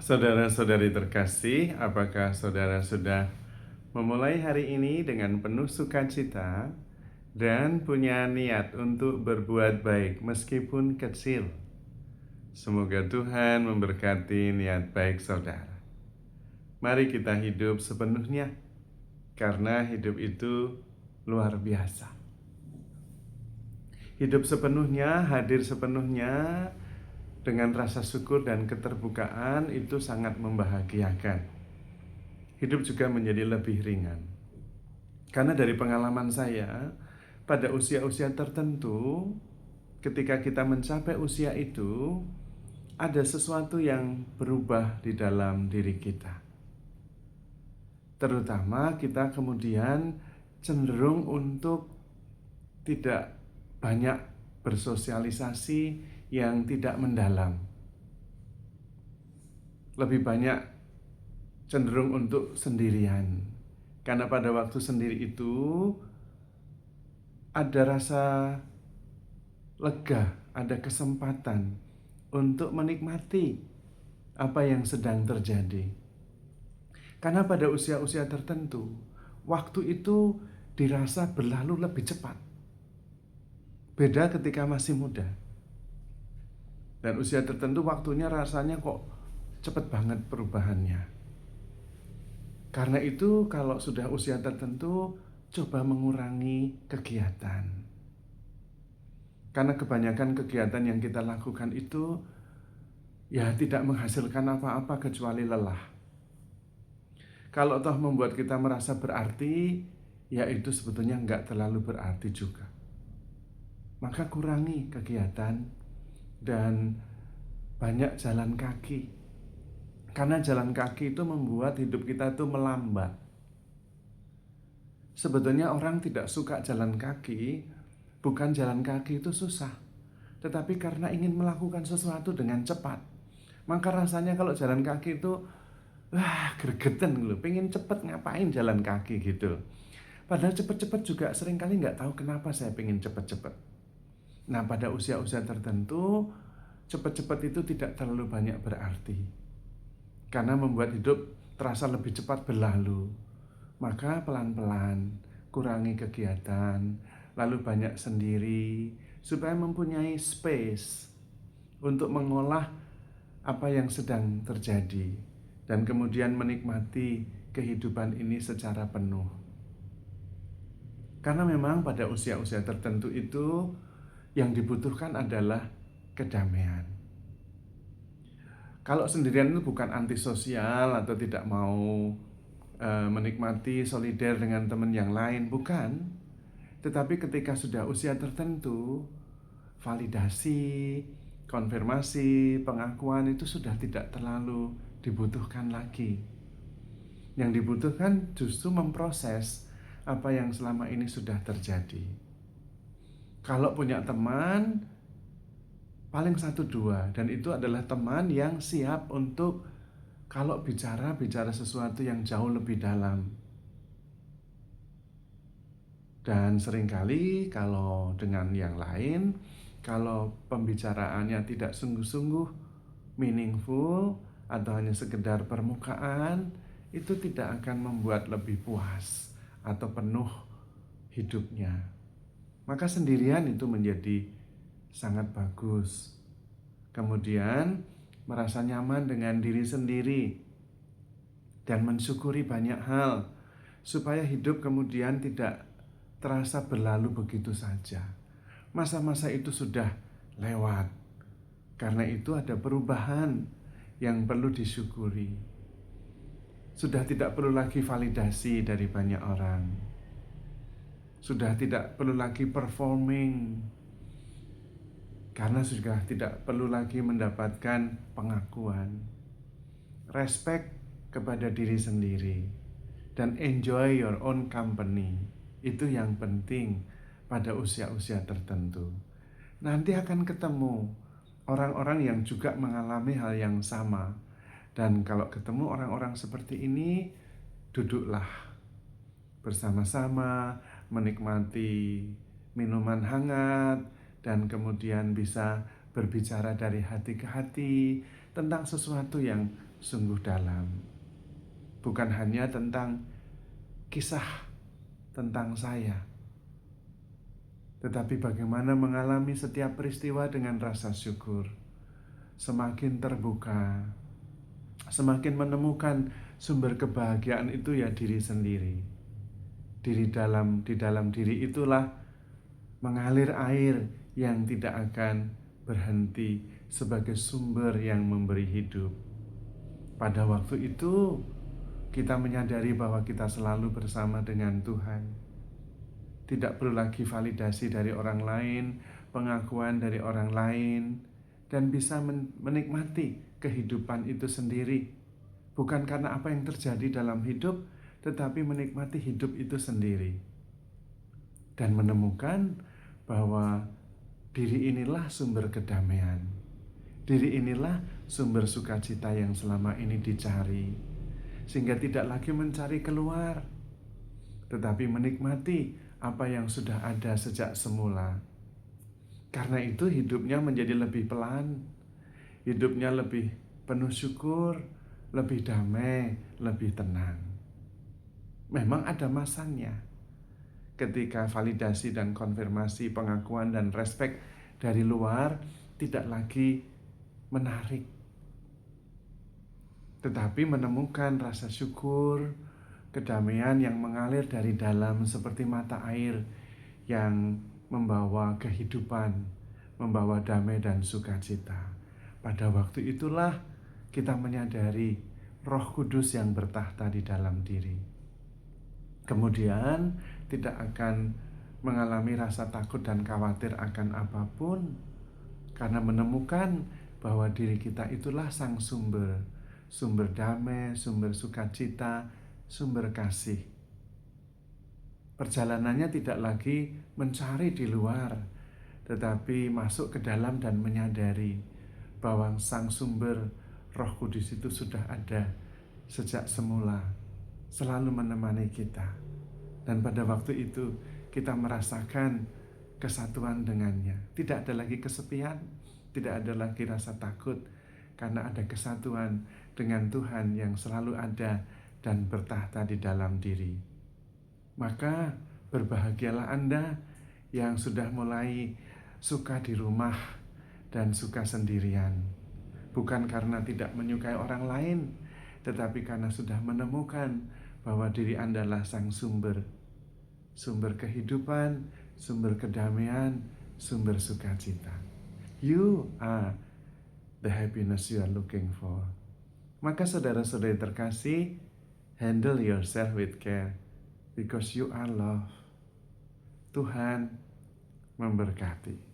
Saudara-saudari terkasih, apakah saudara sudah memulai hari ini dengan penuh sukacita dan punya niat untuk berbuat baik meskipun kecil? Semoga Tuhan memberkati niat baik saudara. Mari kita hidup sepenuhnya, karena hidup itu luar biasa. Hidup sepenuhnya, hadir sepenuhnya, dengan rasa syukur dan keterbukaan itu sangat membahagiakan. Hidup juga menjadi lebih ringan. Karena dari pengalaman saya, pada usia-usia tertentu, ketika kita mencapai usia itu, ada sesuatu yang berubah di dalam diri kita. Terutama kita kemudian cenderung untuk tidak banyak bersosialisasi yang tidak mendalam. Lebih banyak cenderung untuk sendirian. Karena pada waktu sendiri itu ada rasa lega, ada kesempatan untuk menikmati apa yang sedang terjadi. Karena pada usia-usia tertentu, waktu itu dirasa berlalu lebih cepat. Beda ketika masih muda. Dan usia tertentu waktunya rasanya kok cepat banget perubahannya. Karena itu kalau sudah usia tertentu, coba mengurangi kegiatan. Karena kebanyakan kegiatan yang kita lakukan itu ya tidak menghasilkan apa-apa kecuali lelah. Kalau toh membuat kita merasa berarti, ya itu sebetulnya nggak terlalu berarti juga. Maka kurangi kegiatan dan banyak jalan kaki. Karena jalan kaki itu membuat hidup kita itu melambat. Sebetulnya orang tidak suka jalan kaki, bukan jalan kaki itu susah, tetapi karena ingin melakukan sesuatu dengan cepat. Maka rasanya kalau jalan kaki itu gregetan gitu, pengen cepet ngapain jalan kaki gitu. Padahal cepet-cepet juga seringkali nggak tahu kenapa saya pengen cepet-cepet. Nah pada usia-usia tertentu, cepet-cepet itu tidak terlalu banyak berarti. Karena membuat hidup terasa lebih cepat berlalu. Maka pelan-pelan kurangi kegiatan, lalu banyak sendiri, supaya mempunyai space untuk mengolah apa yang sedang terjadi dan kemudian menikmati kehidupan ini secara penuh. Karena memang pada usia-usia tertentu itu yang dibutuhkan adalah kedamaian. Kalau sendirian itu bukan antisosial atau tidak mau menikmati solider dengan teman yang lain, bukan. Tetapi ketika sudah usia tertentu, validasi, konfirmasi, pengakuan itu sudah tidak terlalu dibutuhkan lagi. Yang dibutuhkan justru memproses apa yang selama ini sudah terjadi. Kalau punya teman, paling 1-2, dan itu adalah teman yang siap untuk kalau bicara sesuatu yang jauh lebih dalam. Dan seringkali kalau dengan yang lain, kalau pembicaraannya tidak sungguh-sungguh meaningful atau hanya sekedar permukaan, itu tidak akan membuat lebih puas atau penuh hidupnya. Maka sendirian itu menjadi sangat bagus. Kemudian merasa nyaman dengan diri sendiri dan mensyukuri banyak hal supaya hidup kemudian tidak terasa berlalu begitu saja. Masa-masa itu sudah lewat. Karena itu ada perubahan yang perlu disyukuri. Sudah tidak perlu lagi validasi dari banyak orang. Sudah tidak perlu lagi performing. Karena sudah tidak perlu lagi mendapatkan pengakuan. Respect kepada diri sendiri dan enjoy your own company. Itu yang penting pada usia-usia tertentu. Nanti akan ketemu orang-orang yang juga mengalami hal yang sama. Dan kalau ketemu orang-orang seperti ini, duduklah bersama-sama menikmati minuman hangat dan kemudian bisa berbicara dari hati ke hati tentang sesuatu yang sungguh dalam. Bukan hanya tentang kisah tentang saya, tetapi bagaimana mengalami setiap peristiwa dengan rasa syukur. Semakin terbuka, semakin menemukan sumber kebahagiaan itu ya diri sendiri. Di dalam diri itulah mengalir air yang tidak akan berhenti sebagai sumber yang memberi hidup. Pada waktu itu kita menyadari bahwa kita selalu bersama dengan Tuhan. Tidak perlu lagi validasi dari orang lain, pengakuan dari orang lain, dan bisa menikmati kehidupan itu sendiri. Bukan karena apa yang terjadi dalam hidup, tetapi menikmati hidup itu sendiri. Dan menemukan bahwa diri inilah sumber kedamaian. Diri inilah sumber sukacita yang selama ini dicari. Sehingga tidak lagi mencari keluar, tetapi menikmati apa yang sudah ada sejak semula. Karena itu hidupnya menjadi lebih pelan, hidupnya lebih penuh syukur, lebih damai, lebih tenang. Memang ada masanya ketika validasi dan konfirmasi, pengakuan dan respek dari luar tidak lagi menarik, tetapi menemukan rasa syukur, kedamaian yang mengalir dari dalam seperti mata air yang membawa kehidupan, membawa damai dan sukacita. Pada waktu itulah kita menyadari Roh Kudus yang bertahta di dalam diri. Kemudian tidak akan mengalami rasa takut dan khawatir akan apapun, karena menemukan bahwa diri kita itulah sang sumber, sumber damai, sumber sukacita, sumber kasih. Perjalanannya tidak lagi mencari di luar, tetapi masuk ke dalam dan menyadari bahwa sang sumber Roh Kudus itu sudah ada sejak semula, selalu menemani kita. Dan pada waktu itu kita merasakan kesatuan dengannya. Tidak ada lagi kesepian, tidak ada lagi rasa takut, karena ada kesatuan dengan Tuhan yang selalu ada dan bertahta di dalam diri. Maka berbahagialah Anda yang sudah mulai suka di rumah dan suka sendirian. Bukan karena tidak menyukai orang lain, tetapi karena sudah menemukan bahwa diri Anda adalah sang sumber, sumber kehidupan, sumber kedamaian, sumber sukacita. You are the happiness you are looking for. Maka saudara-saudari terkasih, handle yourself with care, because you are love. Tuhan memberkati.